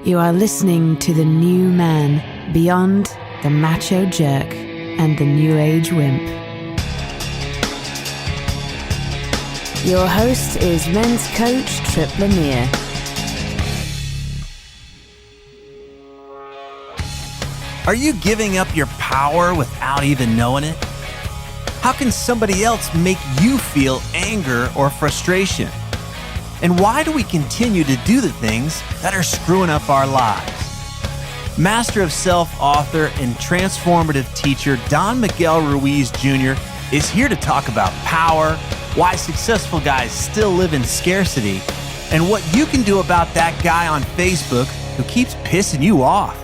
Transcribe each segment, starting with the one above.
You are listening to the new man, beyond the macho jerk and the new age wimp. Your host is men's coach Tripp Lanier. Are you giving up your power without even knowing it? How can somebody else make you feel anger or frustration? And why do we continue to do the things that are screwing up our lives? Master of Self author and transformative teacher Don Miguel Ruiz Jr. is here to talk about power, why successful guys still live in scarcity, and what you can do about that guy on Facebook who keeps pissing you off.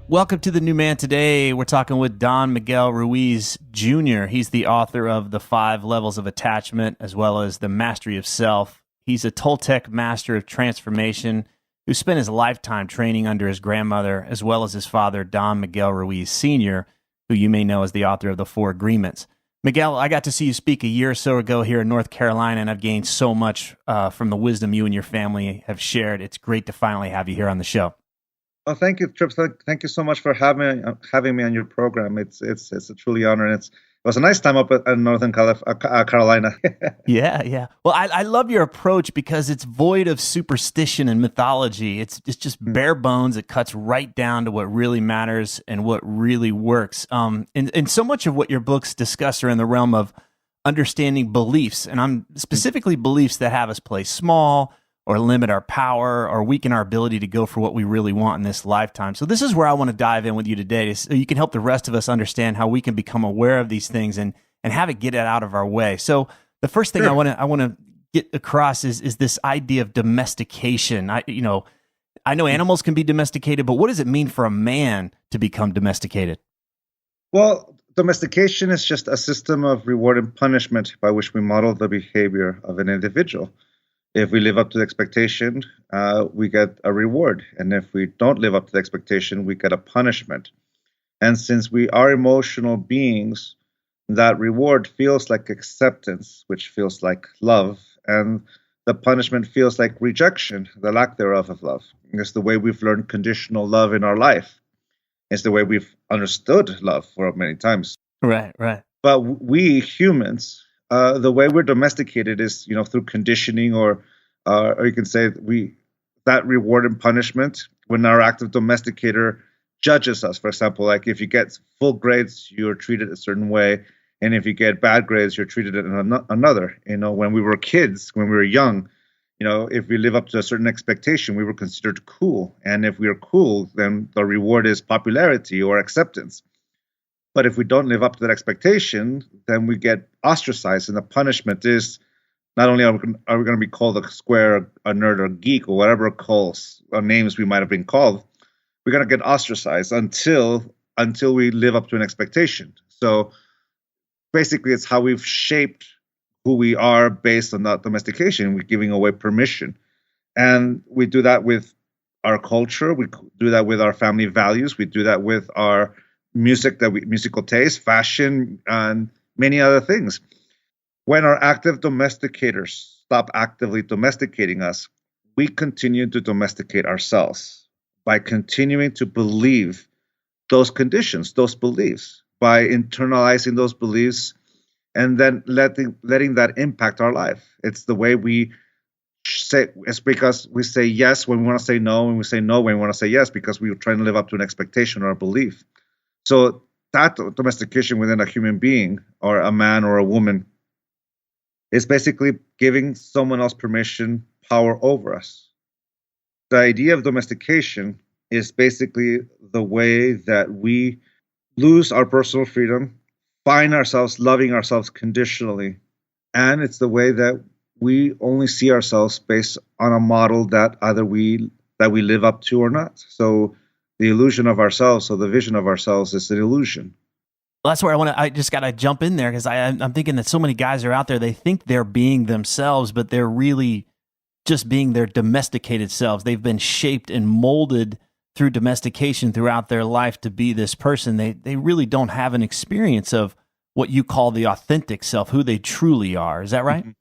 Welcome to The New Man. Today, we're talking with Don Miguel Ruiz Jr. He's the author of The 5 Levels of Attachment, as well as The Mastery of Self. He's a Toltec master of transformation who spent his lifetime training under his grandmother, as well as his father, Don Miguel Ruiz Sr., who you may know as the author of The 4 Agreements. Miguel, I got to see you speak a year or so ago here in North Carolina, and I've gained so much from the wisdom you and your family have shared. It's great to finally have you here on the show. Oh, thank you, Tripp. Thank you so much for having me on your program. It's a truly honor, and it was a nice time up in Northern Carolina. Yeah. Well, I love your approach because it's void of superstition and mythology. It's just bare bones. It cuts right down to what really matters and what really works. And so much of what your books discuss are in the realm of understanding beliefs, and I'm specifically beliefs that have us play small, or limit our power, or weaken our ability to go for what we really want in this lifetime. So this is where I want to dive in with you today, so you can help the rest of us understand how we can become aware of these things and have it get it out of our way. So the first thing I want to get across is this idea of domestication. I know animals can be domesticated, but what does it mean for a man to become domesticated? Well, domestication is just a system of reward and punishment by which we model the behavior of an individual. If we live up to the expectation, we get a reward. And if we don't live up to the expectation, we get a punishment. And since we are emotional beings, that reward feels like acceptance, which feels like love. And the punishment feels like rejection, the lack thereof of love. It's the way we've learned conditional love in our life. It's the way we've understood love for many times. Right. But we humans, the way we're domesticated is, through conditioning, or you can say that reward and punishment. When our active domesticator judges us, for example, like if you get full grades, you're treated a certain way, and if you get bad grades, you're treated in another. When we were kids, when we were young, if we live up to a certain expectation, we were considered cool, and if we are cool, then the reward is popularity or acceptance. But if we don't live up to that expectation, then we get ostracized, and the punishment is not only are we going to be called a square, a nerd, or a geek, or whatever calls or names we might have been called, we're going to get ostracized until we live up to an expectation. So basically, it's how we've shaped who we are based on that domestication. We're giving away permission, and we do that with our culture. We do that with our family values. We do that with our musical taste, fashion, and many other things. When our active domesticators stop actively domesticating us, we continue to domesticate ourselves by continuing to believe those conditions, those beliefs, by internalizing those beliefs, and then letting that impact our life. It's the way we say. It's because we say yes when we want to say no, and we say no when we want to say yes, because we are trying to live up to an expectation or a belief. So that domestication within a human being, or a man or a woman, is basically giving someone else permission, power over us. The idea of domestication is basically the way that we lose our personal freedom, find ourselves loving ourselves conditionally, and it's the way that we only see ourselves based on a model that either we live up to or not. So the illusion of ourselves, or the vision of ourselves, is an illusion. Well, that's where I just got to jump in there, because I'm thinking that so many guys are out there, they think they're being themselves, but they're really just being their domesticated selves. They've been shaped and molded through domestication throughout their life to be this person. They really don't have an experience of what you call the authentic self, who they truly are. Is that right? Mm-hmm.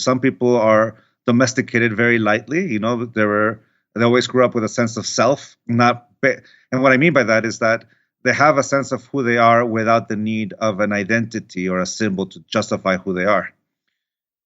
Some people are domesticated very lightly. They always grew up with a sense of self. And what I mean by that is that they have a sense of who they are without the need of an identity or a symbol to justify who they are.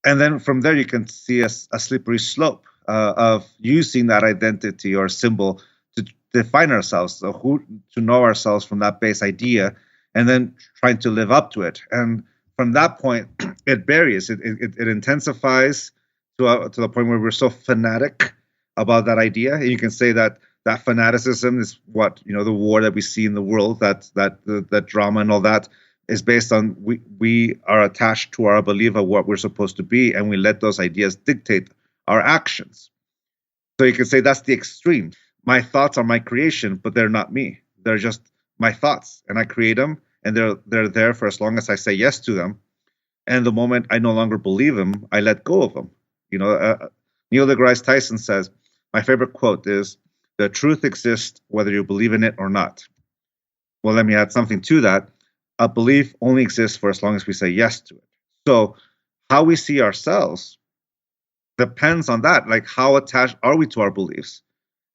And then from there, you can see a slippery slope of using that identity or symbol to define ourselves, to know ourselves from that base idea, and then trying to live up to it. And from that point, it varies. It intensifies to the point where we're so fanatic about that idea. And you can say that fanaticism is what, the war that we see in the world, that drama and all that is based on we are attached to our belief of what we're supposed to be, and we let those ideas dictate our actions. So you can say that's the extreme. My thoughts are my creation, but they're not me. They're just my thoughts, and I create them, and they're there for as long as I say yes to them. And the moment I no longer believe them, I let go of them. Neil deGrasse Tyson says, my favorite quote is, "The truth exists whether you believe in it or not." Well, let me add something to that. A belief only exists for as long as we say yes to it. So how we see ourselves depends on that. Like, how attached are we to our beliefs?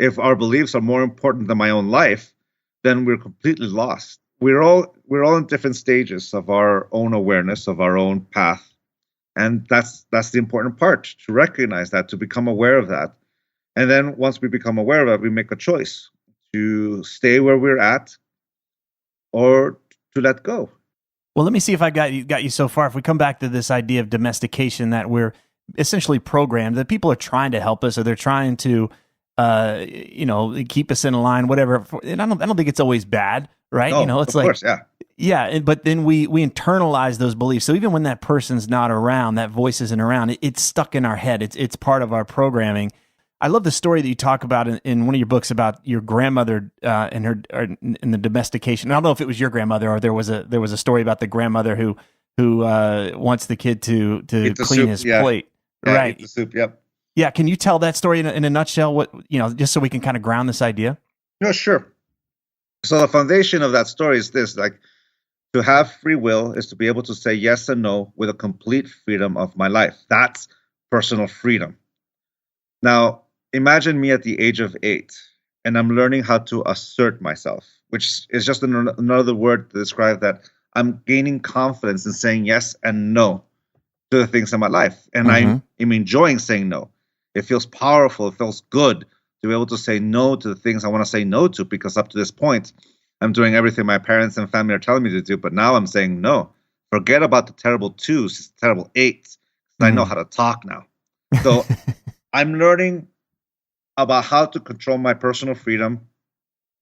If our beliefs are more important than my own life, then we're completely lost. We're all in different stages of our own awareness, of our own path. And that's the important part, to recognize that, to become aware of that. And then once we become aware of it, we make a choice to stay where we're at or to let go. Well, let me see if I got you so far. If we come back to this idea of domestication, that we're essentially programmed, that people are trying to help us, or they're trying to, keep us in line, whatever. And I don't think it's always bad, right? Oh, it's of course, yeah. Yeah, but then we internalize those beliefs. So even when that person's not around, that voice isn't around, it's stuck in our head. It's part of our programming. I love the story that you talk about in one of your books about your grandmother and in the domestication. I don't know if it was your grandmother or there was a story about the grandmother who wants the kid to clean soup, his yeah. plate. Yeah, right. Eat the soup. Yep. Yeah. Can you tell that story in a nutshell? What, just so we can kind of ground this idea? No, sure. So the foundation of that story is this: like, to have free will is to be able to say yes and no with a complete freedom of my life. That's personal freedom. Now, imagine me at the age of 8, and I'm learning how to assert myself, which is just another word to describe that I'm gaining confidence in saying yes and no to the things in my life. And I'm enjoying saying no. It feels powerful. It feels good to be able to say no to the things I want to say no to, because up to this point, I'm doing everything my parents and family are telling me to do. But now I'm saying no. Forget about the terrible 2s, terrible 8s. I know how to talk now. So I'm learning about how to control my personal freedom,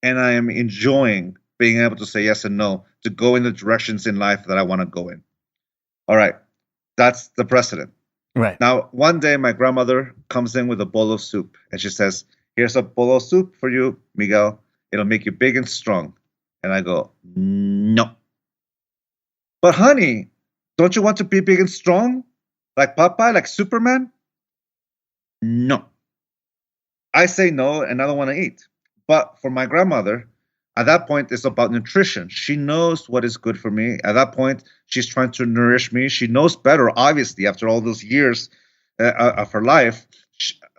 and I am enjoying being able to say yes and no, to go in the directions in life that I want to go in. All right, that's the precedent. Right. Now, one day my grandmother comes in with a bowl of soup, and she says, "Here's a bowl of soup for you, Miguel. It'll make you big and strong." And I go, "No." "But honey, don't you want to be big and strong? Like Popeye, like Superman?" "No." I say no, and I don't want to eat. But for my grandmother, at that point, it's about nutrition. She knows what is good for me. At that point, she's trying to nourish me. She knows better, obviously, after all those years of her life.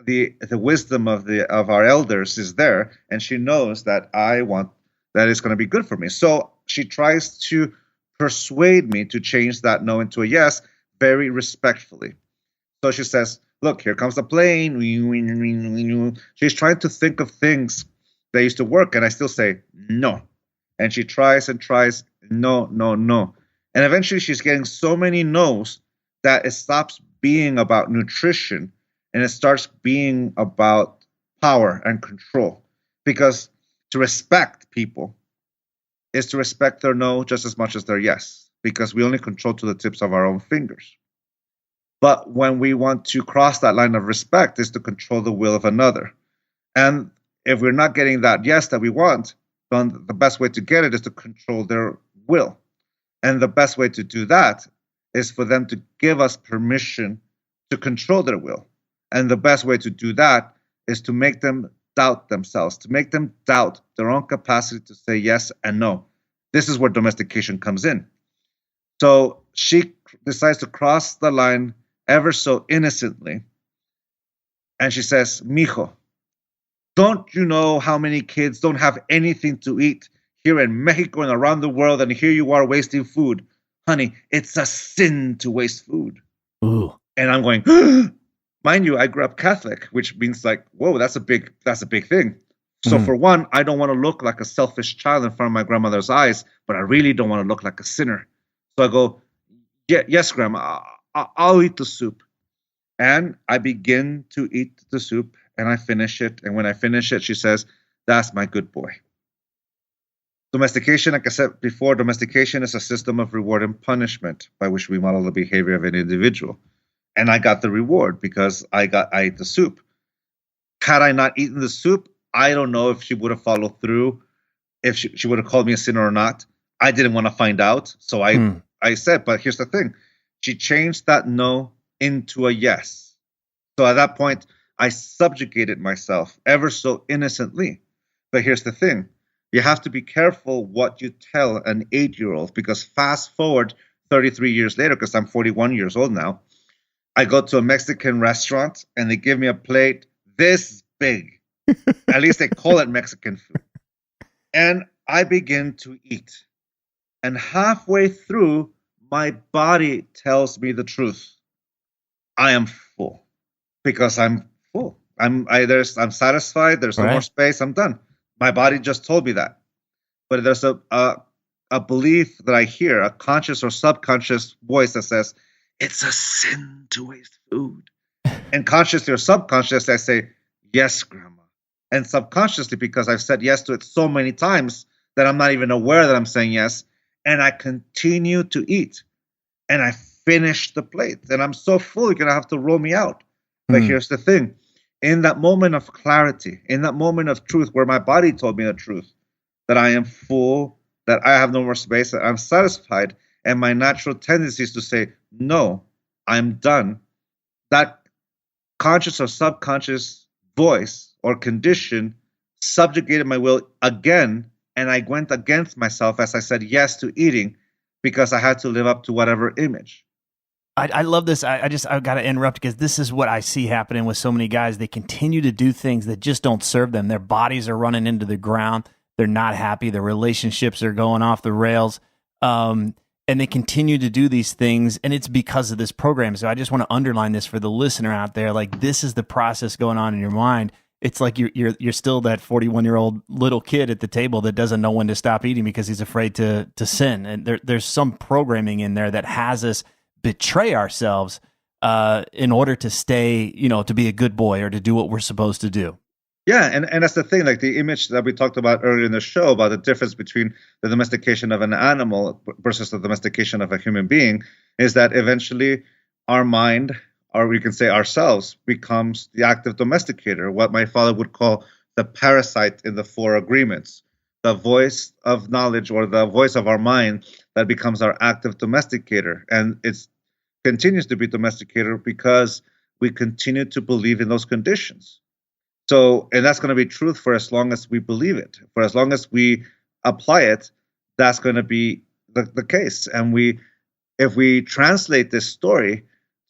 The wisdom of our elders is there, and she knows that that is going to be good for me. So she tries to persuade me to change that no into a yes, very respectfully. So she says, "Look, here comes the plane." She's trying to think of things that used to work, and I still say no. And she tries and tries, no, no, no. And eventually she's getting so many no's that it stops being about nutrition and it starts being about power and control. Because to respect people is to respect their no just as much as their yes, because we only control to the tips of our own fingers. But when we want to cross that line of respect is to control the will of another. And if we're not getting that yes that we want, then the best way to get it is to control their will. And the best way to do that is for them to give us permission to control their will. And the best way to do that is to make them doubt themselves, to make them doubt their own capacity to say yes and no. This is where domestication comes in. So she decides to cross the line ever so innocently. And she says, Mijo, don't you know how many kids don't have anything to eat here in Mexico and around the world, and here you are wasting food? Honey, it's a sin to waste food. Ooh. And I'm going, mind you, I grew up Catholic, which means like, whoa, that's a big thing. So for one, I don't want to look like a selfish child in front of my grandmother's eyes, but I really don't want to look like a sinner. So I go, yes, Grandma, I'll eat the soup. And I begin to eat the soup, and I finish it. And when I finish it, she says, that's my good boy. Domestication, like I said before, domestication is a system of reward and punishment by which we model the behavior of an individual. And I got the reward because I ate the soup. Had I not eaten the soup, I don't know if she would have followed through, if she would have called me a sinner or not. I didn't want to find out. So I said, but here's the thing. She changed that no into a yes. So at that point, I subjugated myself ever so innocently. But here's the thing. You have to be careful what you tell an 8-year-old, because fast forward 33 years later, because I'm 41 years old now, I go to a Mexican restaurant and they give me a plate this big. At least they call it Mexican food. And I begin to eat. And halfway through, my body tells me the truth. I am full because I'm full. I'm satisfied. There's no more space. I'm done. My body just told me that. But there's a belief that I hear, a conscious or subconscious voice that says, it's a sin to waste food. And consciously or subconsciously, I say, yes, Grandma. And subconsciously, because I've said yes to it so many times that I'm not even aware that I'm saying yes. And I continue to eat. And I finish the plate. And I'm so full, you're going to have to roll me out. But here's the thing. In that moment of clarity, in that moment of truth where my body told me the truth, that I am full, that I have no more space, that I'm satisfied, and my natural tendency is to say, no, I'm done. That conscious or subconscious voice or condition subjugated my will again, and I went against myself as I said yes to eating because I had to live up to whatever image. I love this. I've got to interrupt because this is what I see happening with so many guys. They continue to do things that just don't serve them. Their bodies are running into the ground. They're not happy. Their relationships are going off the rails. And they continue to do these things, and it's because of this program. So I just want to underline this for the listener out there. Like, this is the process going on in your mind. It's like you're still that 41-year-old little kid at the table that doesn't know when to stop eating because he's afraid to sin. And there's some programming in there that has us betray ourselves in order to stay, to be a good boy or to do what we're supposed to do. Yeah, and that's the thing, like the image that we talked about earlier in the show about the difference between the domestication of an animal versus the domestication of a human being is that eventually our mind, or we can say ourselves, becomes the active domesticator, what my father would call the parasite in the 4 agreements, the voice of knowledge or the voice of our mind that becomes our active domesticator. And it continues to be domesticator because we continue to believe in those conditions. So, and that's going to be truth for as long as we believe it. For as long as we apply it, that's going to be the case. And if we translate this story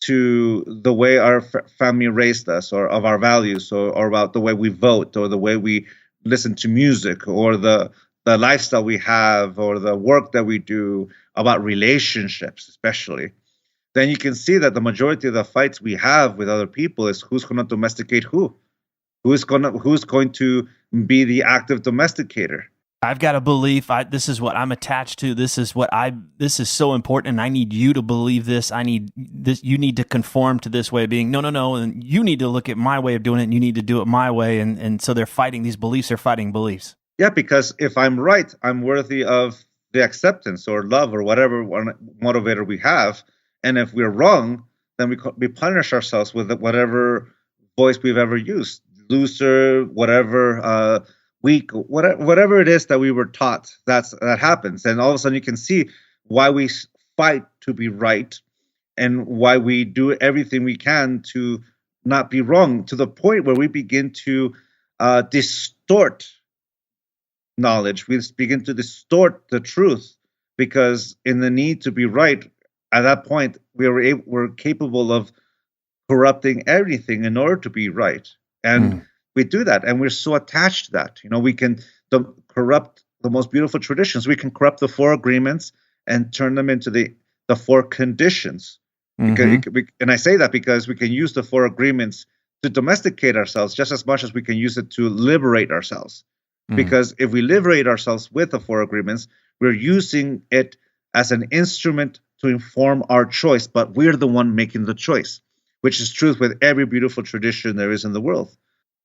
to the way our family raised us, or of our values, or about the way we vote, or the way we listen to music, or the lifestyle we have, or the work that we do, about relationships especially, then you can see that the majority of the fights we have with other people is who's going to domesticate who. Who's going to be the active domesticator? I've got a belief. This is what I'm attached to. This is so important, and I need you to believe this. I need this. You need to conform to this way of being. No, and you need to look at my way of doing it, and you need to do it my way. And so they're fighting. These beliefs are fighting beliefs. Yeah, because if I'm right, I'm worthy of the acceptance or love or whatever motivator we have. And if we're wrong, then we punish ourselves with whatever voice we've ever used. Loser, whatever, weak, whatever it is that we were taught, that happens. And all of a sudden you can see why we fight to be right and why we do everything we can to not be wrong, to the point where we begin to distort knowledge. We begin to distort the truth because in the need to be right, at that point, we're capable of corrupting everything in order to be right. And we do that, and we're so attached to that. We can corrupt the most beautiful traditions. We can corrupt the 4 agreements and turn them into the 4 conditions. And I say that because we can use the 4 agreements to domesticate ourselves just as much as we can use it to liberate ourselves. Because if we liberate ourselves with the 4 agreements, we're using it as an instrument to inform our choice, but we're the one making the choice, which is truth with every beautiful tradition there is in the world.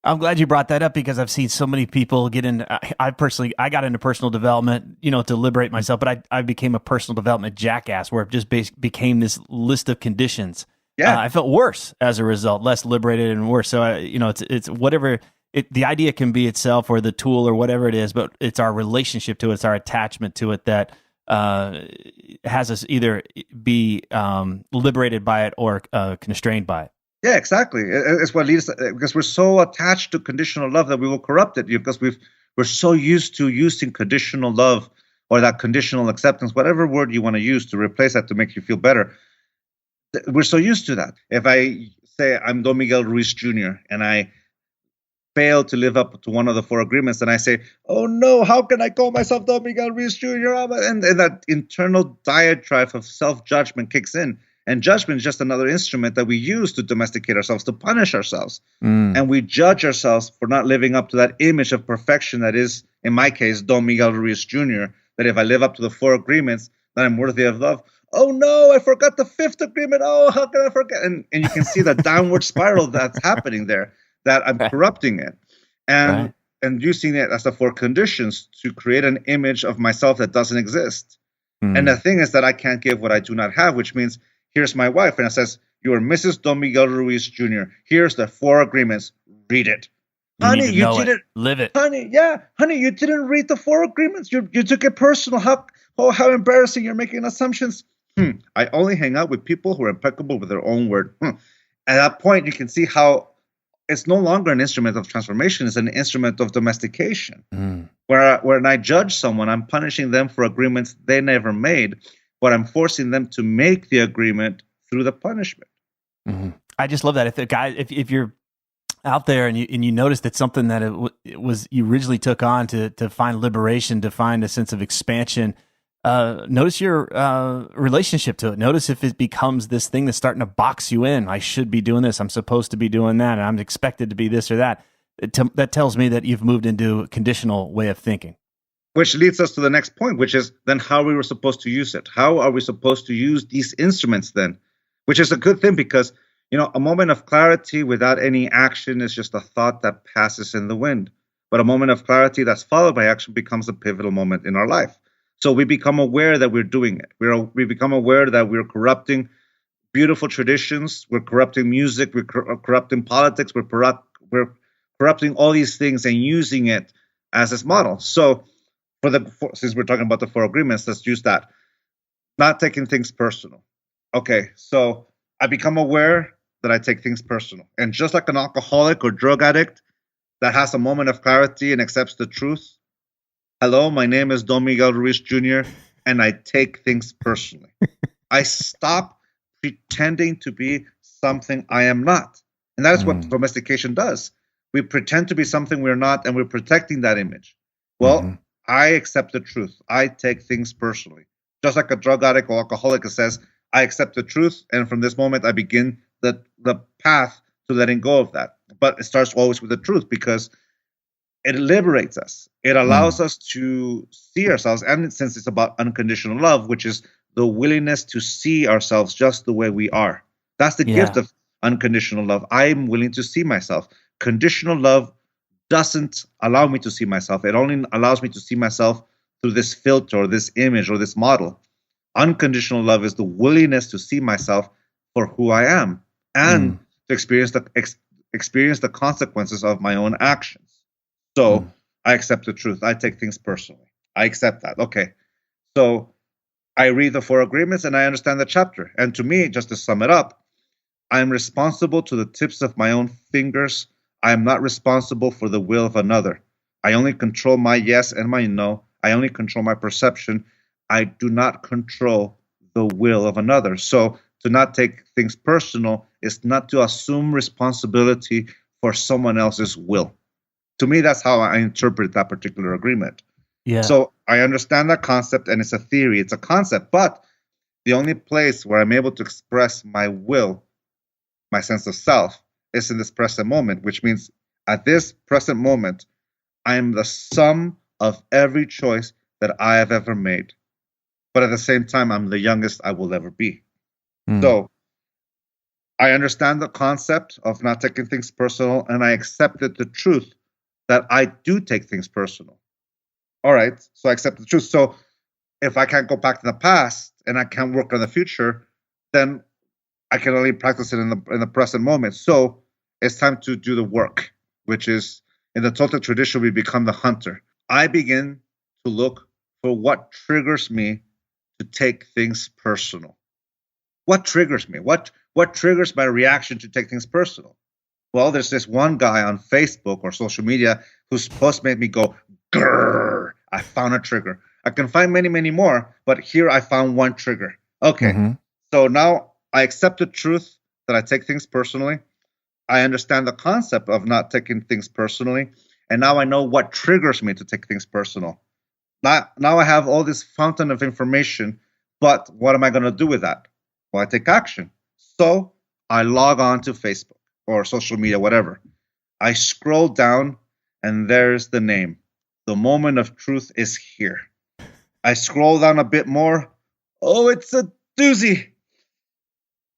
I'm glad you brought that up because I've seen so many people get into, I got into personal development, to liberate myself, but I became a personal development jackass where it just became this list of conditions. Yeah. I felt worse as a result, less liberated and worse. So, it's whatever, the idea can be itself or the tool or whatever it is, but it's our relationship to it, it's our attachment to it that has us either be liberated by it or constrained by it. Yeah, exactly. It's what leads because we're so attached to conditional love that we will corrupt it because we're so used to using conditional love or that conditional acceptance, whatever word you want to use to replace that to make you feel better. We're so used to that. If I say I'm Don Miguel Ruiz Jr. and I fail to live up to one of the 4 agreements, and I say, oh no, how can I call myself Don Miguel Ruiz Jr.? And that internal diatribe of self-judgment kicks in. And judgment is just another instrument that we use to domesticate ourselves, to punish ourselves. And we judge ourselves for not living up to that image of perfection that is, in my case, Don Miguel Ruiz Jr., that if I live up to the 4 agreements, that I'm worthy of love. Oh no, I forgot the 5th agreement. Oh, how can I forget? And you can see the downward spiral that's happening there, that I'm corrupting it. And using it as the 4 conditions to create an image of myself that doesn't exist. And the thing is that I can't give what I do not have, which means here's my wife, and it says, you are Mrs. Don Miguel Ruiz Jr. Here's the 4 agreements. Read it. Honey, you didn't live it. Honey, you didn't read the 4 agreements. You took it personal. How embarrassing. You're making assumptions. I only hang out with people who are impeccable with their own word. At that point, you can see how it's no longer an instrument of transformation. It's an instrument of domestication. When I judge someone, I'm punishing them for agreements they never made, but I'm forcing them to make the agreement through the punishment. I just love that. If you're out there and you notice that something that it was you originally took on to find liberation, to find a sense of expansion, notice your relationship to it. Notice if it becomes this thing that's starting to box you in. I should be doing this. I'm supposed to be doing that. And I'm expected to be this or that. That tells me that you've moved into a conditional way of thinking. Which leads us to the next point, which is then how we were supposed to use it. How are we supposed to use these instruments then? Which is a good thing because, a moment of clarity without any action is just a thought that passes in the wind. But a moment of clarity that's followed by action becomes a pivotal moment in our life. So we become aware that we're doing it. We become aware that we're corrupting beautiful traditions. We're corrupting music. We're corrupting politics. We're corrupting all these things and using it as this model. So since we're talking about the 4 agreements, let's use that. Not taking things personal. Okay, so I become aware that I take things personal. And just like an alcoholic or drug addict that has a moment of clarity and accepts the truth, hello, my name is Don Miguel Ruiz Jr., and I take things personally. I stop pretending to be something I am not. And that is what domestication does. We pretend to be something we're not, and we're protecting that image. Well, I accept the truth. I take things personally. Just like a drug addict or alcoholic says, I accept the truth, and from this moment, I begin the path to letting go of that. But it starts always with the truth because it liberates us. It allows us to see ourselves, and since it's about unconditional love, which is the willingness to see ourselves just the way we are. That's the gift of unconditional love. I'm willing to see myself. Conditional love doesn't allow me to see myself. It only allows me to see myself through this filter or this image or this model. Unconditional love is the willingness to see myself for who I am and to experience the consequences of my own actions. So I accept the truth. I take things personally. I accept that. Okay. So I read the 4 agreements and I understand the chapter. And to me, just to sum it up, I'm responsible to the tips of my own fingers. I am not responsible for the will of another. I only control my yes and my no. I only control my perception. I do not control the will of another. So to not take things personal is not to assume responsibility for someone else's will. To me, that's how I interpret that particular agreement. Yeah. So I understand that concept, and it's a theory, it's a concept, but the only place where I'm able to express my will, my sense of self, is in this present moment, which means at this present moment, I am the sum of every choice that I have ever made. But at the same time, I'm the youngest I will ever be. So I understand the concept of not taking things personal, and I accepted the truth that I do take things personal. All right, so I accept the truth. So if I can't go back to the past and I can't work on the future, then I can only practice it in the present moment. So it's time to do the work, which is in the Toltec tradition, we become the hunter. I begin to look for what triggers me to take things personal. What triggers me? What triggers my reaction to take things personal? Well, there's this one guy on Facebook or social media whose post made me go, grrr, I found a trigger. I can find many, many more, but here I found one trigger. Okay, so now I accept the truth that I take things personally. I understand the concept of not taking things personally, and now I know what triggers me to take things personal. Now I have all this fountain of information, but what am I going to do with that? Well, I take action. So I log on to Facebook or social media, whatever. I scroll down, and there's the name. The moment of truth is here. I scroll down a bit more. Oh, it's a doozy.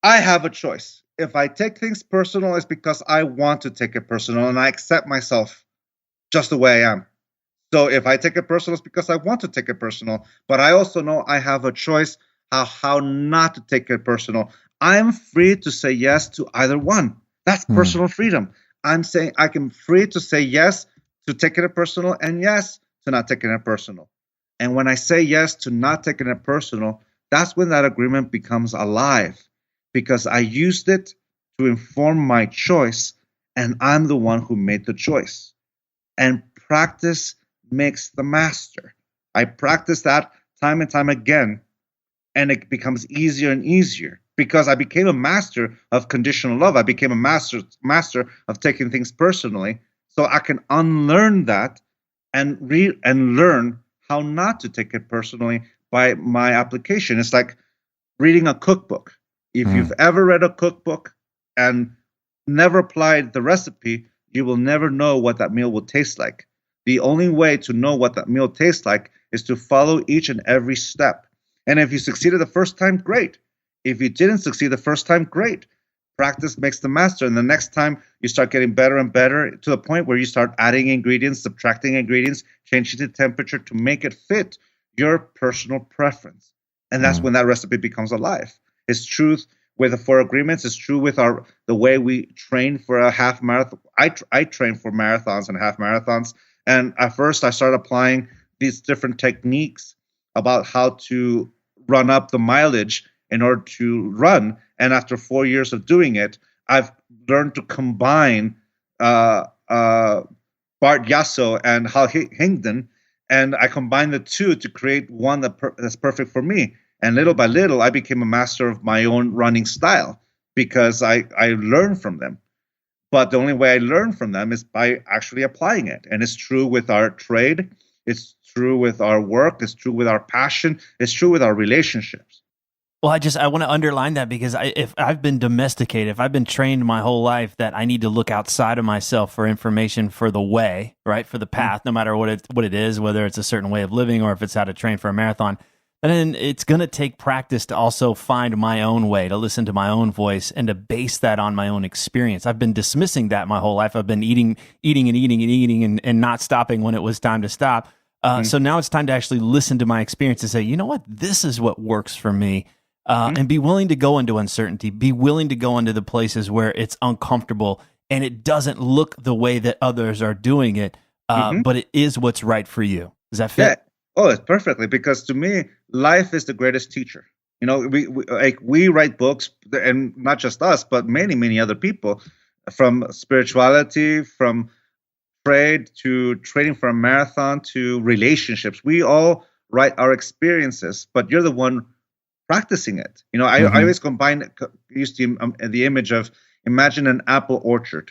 I have a choice. If I take things personal, it's because I want to take it personal, and I accept myself just the way I am. So if I take it personal, it's because I want to take it personal. But I also know I have a choice how not to take it personal. I'm free to say yes to either one. That's personal freedom. I'm saying I can free to say yes to taking it personal and yes to not taking it personal. And when I say yes to not taking it personal, that's when that agreement becomes alive, because I used it to inform my choice, and I'm the one who made the choice. And practice makes the master. I practice that time and time again, and it becomes easier and easier because I became a master of conditional love. I became a master of taking things personally, so I can unlearn that and learn how not to take it personally by my application. It's like reading a cookbook. If you've ever read a cookbook and never applied the recipe, you will never know what that meal will taste like. The only way to know what that meal tastes like is to follow each and every step. And if you succeeded the first time, great. If you didn't succeed the first time, great. Practice makes the master. And the next time you start getting better and better to the point where you start adding ingredients, subtracting ingredients, changing the temperature to make it fit your personal preference. And that's when that recipe becomes alive. It's true with the 4 agreements. It's true with the way we train for a half marathon. I train for marathons and half marathons. And at first I started applying these different techniques about how to run up the mileage in order to run. And after 4 years of doing it, I've learned to combine Bart Yasso and Hal Hingden, and I combined the two to create one that's perfect for me. And little by little, I became a master of my own running style because I learned from them. But the only way I learn from them is by actually applying it. And it's true with our trade. It's true with our work. It's true with our passion. It's true with our relationships. Well, I want to underline that because if I've been domesticated, if I've been trained my whole life that I need to look outside of myself for information for the way, right, for the path, no matter what it is, whether it's a certain way of living or if it's how to train for a marathon, then it's going to take practice to also find my own way, to listen to my own voice, and to base that on my own experience. I've been dismissing that my whole life. I've been eating and not stopping when it was time to stop. So now it's time to actually listen to my experience and say, you know what, this is what works for me. And be willing to go into uncertainty, be willing to go into the places where it's uncomfortable and it doesn't look the way that others are doing it, but it is what's right for you. Does that fit? Yeah. Oh, it's perfectly, because to me, life is the greatest teacher. You know, we write books, and not just us, but many, many other people, from spirituality, from trade to training for a marathon to relationships. We all write our experiences, but you're the one practicing it. I always used to the image of, imagine an apple orchard,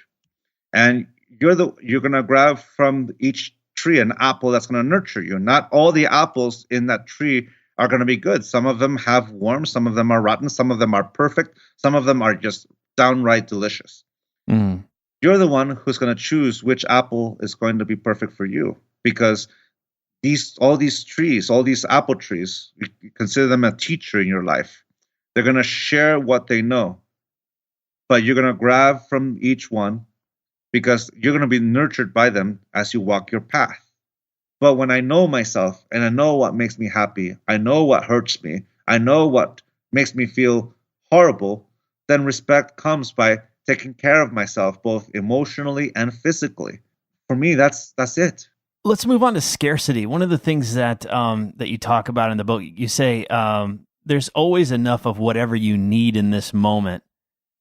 and you're going to grab from each tree an apple that's going to nurture you. Not all the apples in that tree are going to be good. Some of them have worms, some of them are rotten, some of them are perfect, some of them are just downright delicious. You're the one who's going to choose which apple is going to be perfect for you, because all these trees, all these apple trees, you consider them a teacher in your life. They're going to share what they know, but you're going to grab from each one because you're going to be nurtured by them as you walk your path. But when I know myself and I know what makes me happy, I know what hurts me, I know what makes me feel horrible, then respect comes by taking care of myself, both emotionally and physically. For me, that's it. Let's move on to scarcity. One of the things that that you talk about in the book, you say there's always enough of whatever you need in this moment,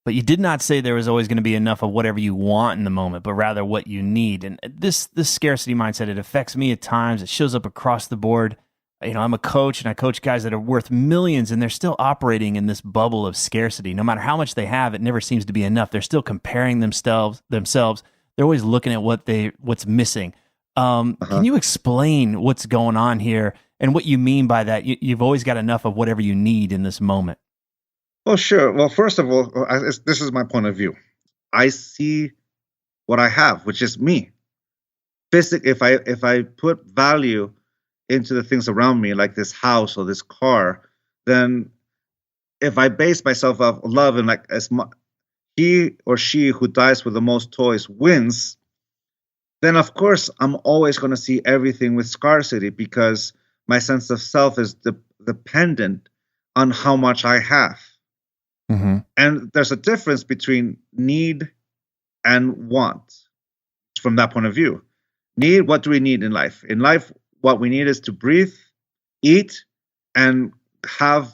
but you did not say there was always going to be enough of whatever you want in the moment, but rather what you need. And this scarcity mindset, it affects me at times. It shows up across the board. I'm a coach, and I coach guys that are worth millions, and they're still operating in this bubble of scarcity. No matter how much they have, it never seems to be enough. They're still comparing themselves. They're always looking at what's missing. Can you explain what's going on here and what you mean by that? You've always got enough of whatever you need in this moment. Well, sure. Well, first of all, this is my point of view. I see what I have, which is me. If I put value into the things around me, like this house or this car, then if I base myself off love and he or she who dies with the most toys wins, then of course I'm always going to see everything with scarcity, because my sense of self is dependent on how much I have. And there's a difference between need and want from that point of view. Need, what do we need in life? In life, what we need is to breathe, eat, and have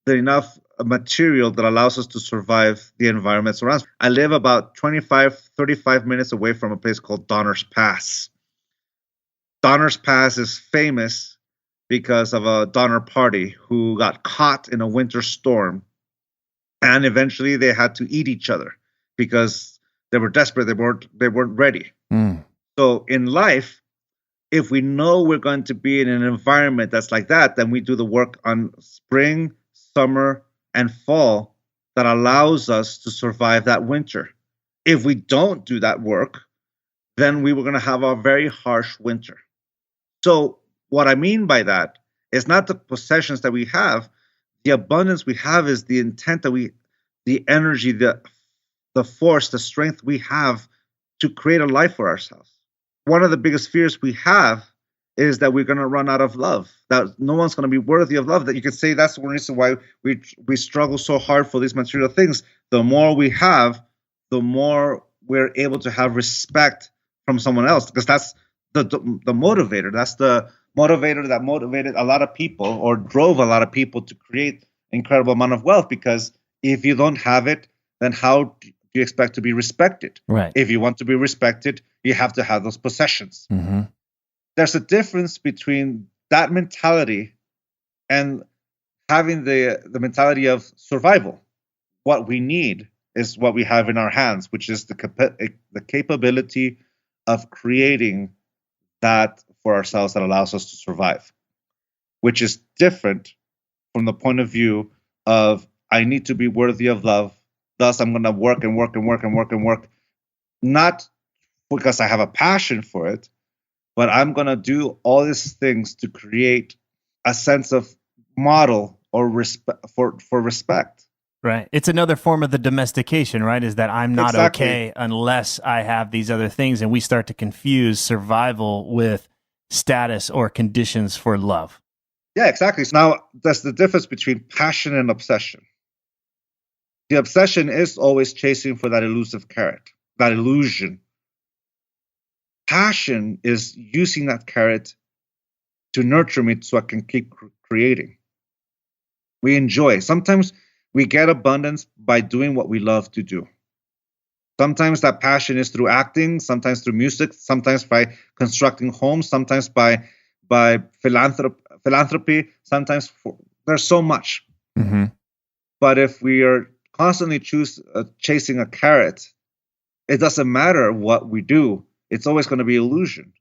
enough material that allows us to survive the environments around us. I live about 35 minutes away from a place called Donner's Pass. Donner's Pass is famous because of a Donner Party who got caught in a winter storm, and eventually they had to eat each other because they were desperate. They weren't ready. So in life, if we know we're going to be in an environment that's like that, then we do the work on spring, summer, and fall that allows us to survive that winter. If we don't do that work, then we were going to have a very harsh winter. So what I mean by that is not the possessions that we have. The abundance we have is the intent that the energy, the force, the strength we have to create a life for ourselves. One of the biggest fears we have is that we're going to run out of love, that no one's going to be worthy of love, that you could say that's one reason why we struggle so hard for these material things. The more we have, the more we're able to have respect from someone else, because that's the motivator. That's the motivator that motivated a lot of people, or drove a lot of people to create an incredible amount of wealth, because if you don't have it, then how do you expect to be respected? Right. If you want to be respected, you have to have those possessions. There's a difference between that mentality and having the mentality of survival. What we need is what we have in our hands, which is the capability of creating that for ourselves that allows us to survive, which is different from the point of view of I need to be worthy of love, thus I'm going to work and work and work and work and work, not because I have a passion for it, but I'm going to do all these things to create a sense of model or respect for respect. Right. It's another form of the domestication, right? Is that I'm not okay unless I have these other things, and we start to confuse survival with status or conditions for love. Yeah, exactly. So now that's the difference between passion and obsession. The obsession is always chasing for that elusive carrot, that illusion. Passion is using that carrot to nurture me so I can keep creating. We enjoy. Sometimes we get abundance by doing what we love to do. Sometimes that passion is through acting, sometimes through music, sometimes by constructing homes, sometimes by philanthropy, sometimes there's so much. Mm-hmm. But if we are constantly chasing a carrot, it doesn't matter what we do. It's always going to be illusion.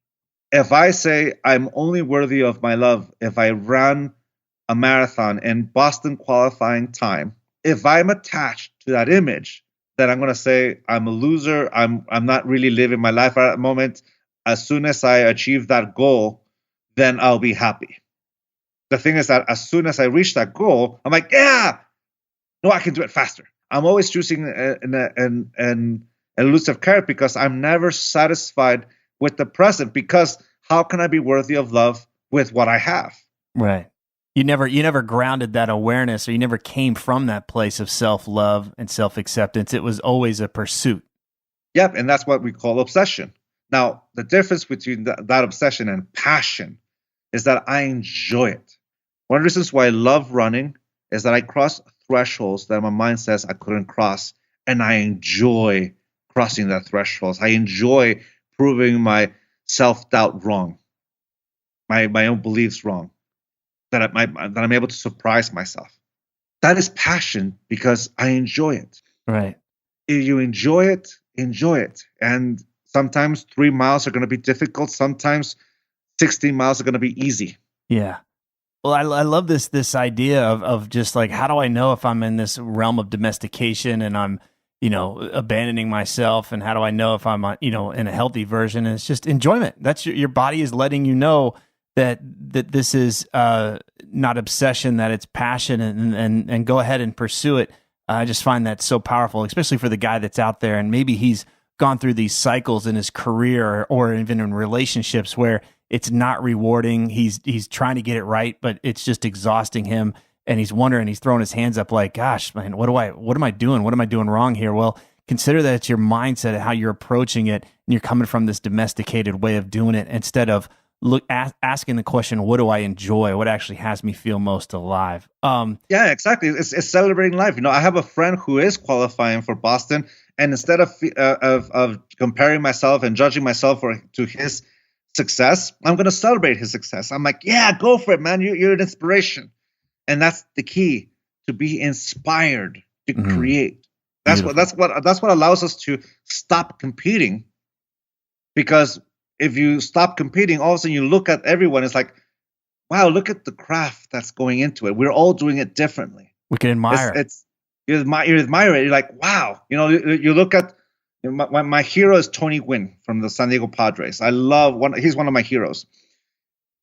If I say I'm only worthy of my love if I run a marathon in Boston qualifying time, if I'm attached to that image, then I'm going to say I'm a loser. I'm not really living my life at that moment. As soon as I achieve that goal, then I'll be happy. The thing is that as soon as I reach that goal, I'm like, yeah, no, I can do it faster. I'm always choosing an elusive carrot because I'm never satisfied with the present, because how can I be worthy of love with what I have? Right. You never grounded that awareness, or you never came from that place of self-love and self-acceptance. It was always a pursuit. Yep, and that's what we call obsession. Now, the difference between that obsession and passion is that I enjoy it. One of the reasons why I love running is that I cross thresholds that my mind says I couldn't cross, and I enjoy crossing that thresholds. I enjoy proving my self-doubt wrong, my own beliefs wrong, that I'm able to surprise myself. That is passion because I enjoy it. Right. If you enjoy it, enjoy it. And sometimes 3 miles are going to be difficult. Sometimes 16 miles are going to be easy. Yeah. Well, I love this idea of just like, how do I know if I'm in this realm of domestication and I'm, abandoning myself, and how do I know if I'm, in a healthy version? And it's just enjoyment. That's your body is letting you know that this is not obsession, that it's passion, and go ahead and pursue it. I just find that so powerful, especially for the guy that's out there, and maybe he's gone through these cycles in his career or even in relationships where it's not rewarding. He's trying to get it right, but it's just exhausting him. And he's wondering, he's throwing his hands up like, gosh, man, what am I doing? What am I doing wrong here? Well, consider that it's your mindset, how you're approaching it, and you're coming from this domesticated way of doing it instead of asking the question, what do I enjoy? What actually has me feel most alive? Yeah, exactly. It's celebrating life. I have a friend who is qualifying for Boston, and instead of comparing myself and judging myself to his success, I'm going to celebrate his success. I'm like, yeah, go for it, man. You're an inspiration. And that's the key, to be inspired to create. That's what allows us to stop competing. Because if you stop competing, all of a sudden you look at everyone, it's like, wow, look at the craft that's going into it. We're all doing it differently. We can admire you admire it. You're like, wow. You look at my hero is Tony Gwynn from the San Diego Padres. He's one of my heroes.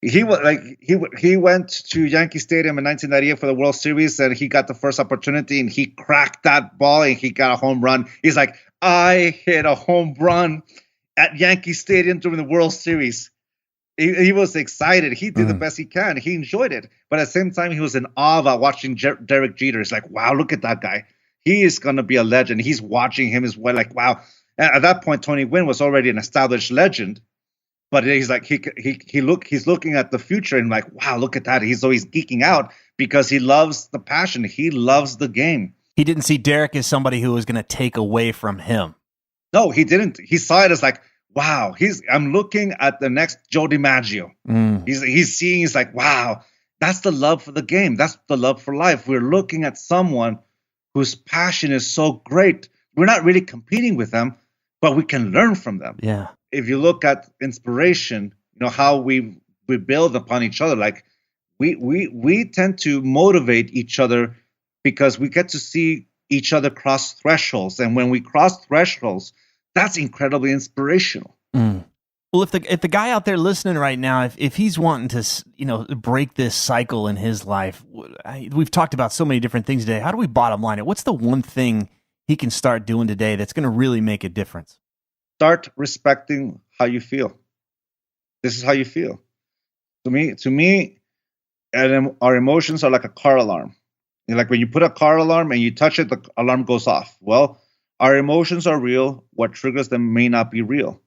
He went to Yankee Stadium in 1998 for the World Series, and he got the first opportunity, and he cracked that ball, and he got a home run. He's like, I hit a home run at Yankee Stadium during the World Series. He was excited. He did the best he can. He enjoyed it. But at the same time, he was in awe about watching Derek Jeter. It's like, wow, look at that guy. He is going to be a legend. He's watching him as well. Like, wow. And at that point, Tony Gwynn was already an established legend. But he's like, he's looking at the future and like, wow, look at that. He's always geeking out because he loves the passion. He loves the game. He didn't see Derek as somebody who was going to take away from him. No, he didn't. He saw it as like, wow, I'm looking at the next Joe DiMaggio. He's like, wow, that's the love for the game. That's the love for life. We're looking at someone whose passion is so great. We're not really competing with them, but we can learn from them. Yeah. If you look at inspiration, how we build upon each other, like we tend to motivate each other because we get to see each other cross thresholds. And when we cross thresholds, that's incredibly inspirational. Well, if the guy out there listening right now, if he's wanting to, break this cycle in his life, we've talked about so many different things today. How do we bottom line it? What's the one thing he can start doing today that's going to really make a difference? Start respecting how you feel. This is how you feel. To me, our emotions are like a car alarm. Like when you put a car alarm and you touch it, the alarm goes off. Well, our emotions are real. What triggers them may not be real.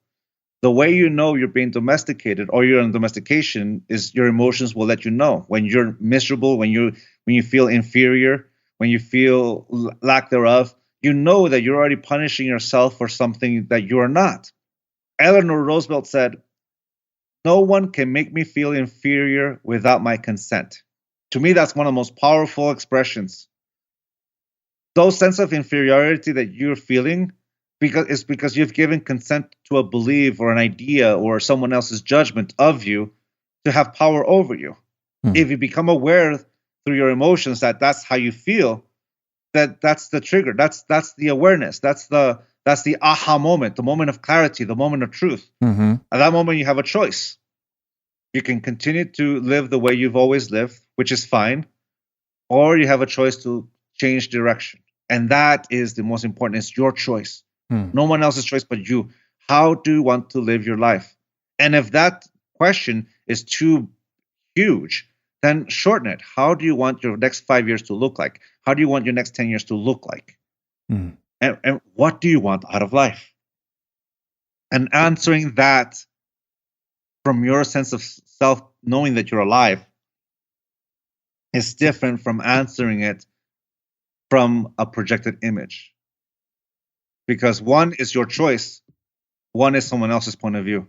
The way you know you're being domesticated or you're in domestication is your emotions will let you know. When you're miserable, when you feel inferior, when you feel lack thereof, you know that you're already punishing yourself for something that you are not. Eleanor Roosevelt said, "No one can make me feel inferior without my consent." To me, that's one of the most powerful expressions. Those sense of inferiority that you're feeling because you've given consent to a belief or an idea or someone else's judgment of you to have power over you. If you become aware through your emotions that that's how you feel, that's the trigger. That's the awareness. That's the aha moment, the moment of clarity, the moment of truth. At that moment, you have a choice. You can continue to live the way you've always lived, which is fine, or you have a choice to change direction. And that is the most important. It's your choice. No one else's choice but you. How do you want to live your life? And if that question is too huge, then shorten it. How do you want your next 5 years to look like? How do you want your next 10 years to look like? And what do you want out of life? And answering that from your sense of self, knowing that you're alive, is different from answering it from a projected image. Because one is your choice, one is someone else's point of view.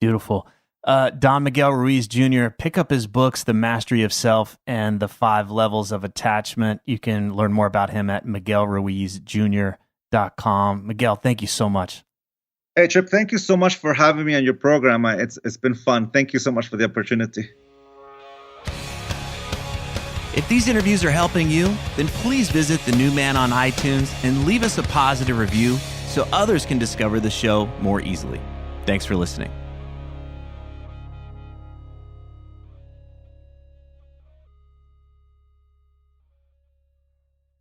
Beautiful. Don Miguel Ruiz Jr., pick up his books, The Mastery of Self and The 5 Levels of Attachment. You can learn more about him at miguelruizjr.com. Miguel, thank you so much. Hey, Tripp, thank you so much for having me on your program. It's been fun. Thank you so much for the opportunity. If these interviews are helping you, then please visit The New Man on iTunes and leave us a positive review so others can discover the show more easily. Thanks for listening.